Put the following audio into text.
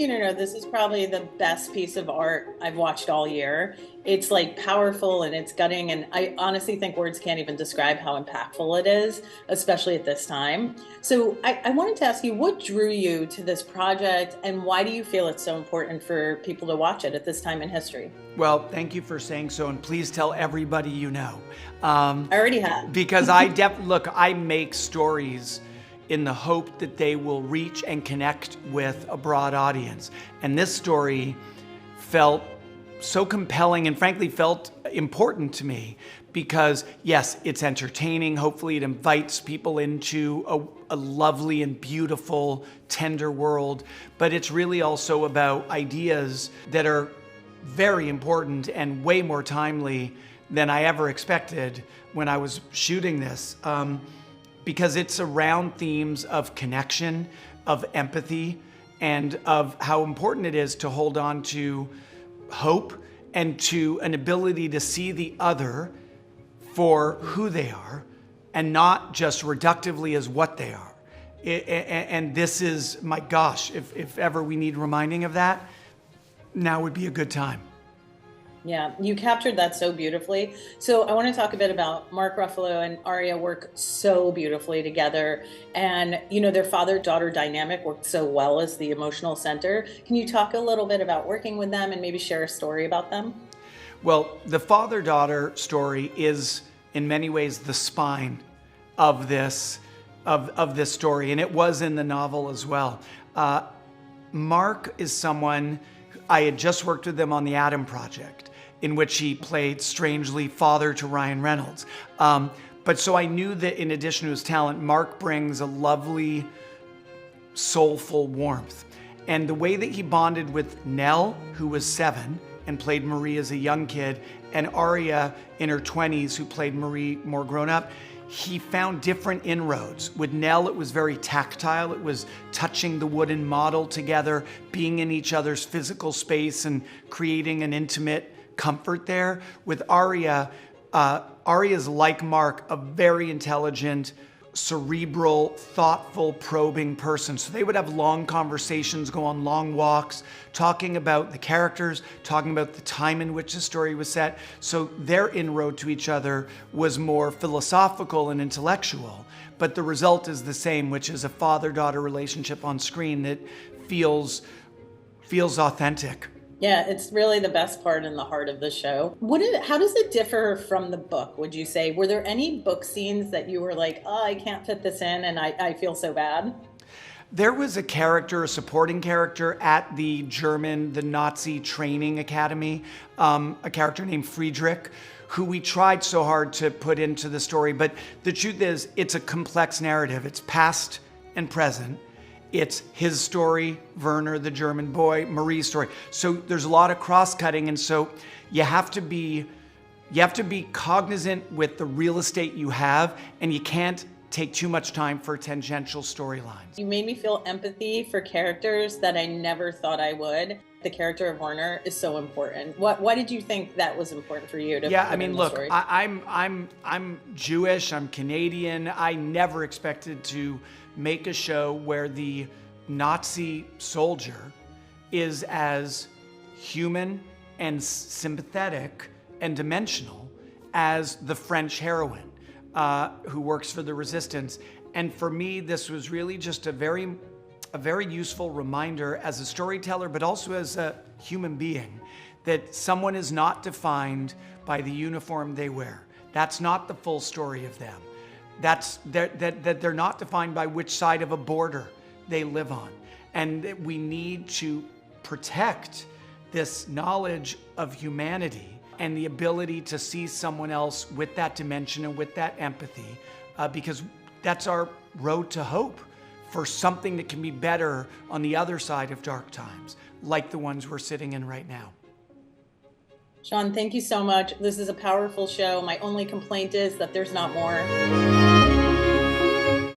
you to know this is probably the best piece of art I've watched all year. It's like powerful and it's gutting, and I honestly think words can't even describe how impactful it is, especially at this time. So I wanted to ask you, what drew you to this project, and why do you feel it's so important for people to watch it at this time in history? Well, thank you for saying so, and please tell everybody you know. I already have. Because look, I make stories in the hope that they will reach and connect with a broad audience. And this story felt so compelling and frankly felt important to me because yes, it's entertaining. Hopefully it invites people into a lovely and beautiful, tender world, but it's really also about ideas that are very important and way more timely than I ever expected when I was shooting this. Because it's around themes of connection, of empathy, and of how important it is to hold on to hope and to an ability to see the other for who they are and not just reductively as what they are. And this is, my gosh, if ever we need reminding of that, now would be a good time. Yeah, you captured that so beautifully. So I want to talk a bit about Mark Ruffalo and Aria work so beautifully together. And, you know, their father-daughter dynamic worked so well as the emotional center. Can you talk a little bit about working with them and maybe share a story about them? Well, the father-daughter story is in many ways the spine of this story, and it was in the novel as well. Mark is someone, I had just worked with him on the Adam Project, in which he played, strangely, father to Ryan Reynolds. But so I knew that in addition to his talent, Mark brings a lovely, soulful warmth. And the way that he bonded with Nell, who was 7 and played Marie as a young kid, and Aria in her 20s, who played Marie more grown up, he found different inroads. With Nell, it was very tactile. It was touching the wooden model together, being in each other's physical space and creating an intimate comfort there. With Aria, Aria's like Mark, a very intelligent, cerebral, thoughtful, probing person. So they would have long conversations, go on long walks, talking about the characters, talking about the time in which the story was set. So their inroad to each other was more philosophical and intellectual, but the result is the same, which is a father-daughter relationship on screen that feels authentic. Yeah, it's really the best part in the heart of the show. How does it differ from the book, would you say? Were there any book scenes that you were like, oh, I can't fit this in and I feel so bad? There was a supporting character at the Nazi training academy, a character named Friedrich, who we tried so hard to put into the story. But the truth is, it's a complex narrative. It's past and present. It's his story, Werner, the German boy, Marie's story. So there's a lot of cross-cutting, and so you have to be cognizant with the real estate you have, and you can't take too much time for tangential storylines. You made me feel empathy for characters that I never thought I would. The character of Werner is so important. Why did you think that was important for you to Yeah, put I mean, in the look, story? I'm Jewish, I'm Canadian. I never expected to make a show where the Nazi soldier is as human and sympathetic and dimensional as the French heroine who works for the resistance. And for me, this was really just a very useful reminder as a storyteller, but also as a human being, that someone is not defined by the uniform they wear. That's not the full story of them. That they're not defined by which side of a border they live on. And that we need to protect this knowledge of humanity and the ability to see someone else with that dimension and with that empathy, because that's our road to hope for something that can be better on the other side of dark times, like the ones we're sitting in right now. Shawn, thank you so much. This is a powerful show. My only complaint is that there's not more.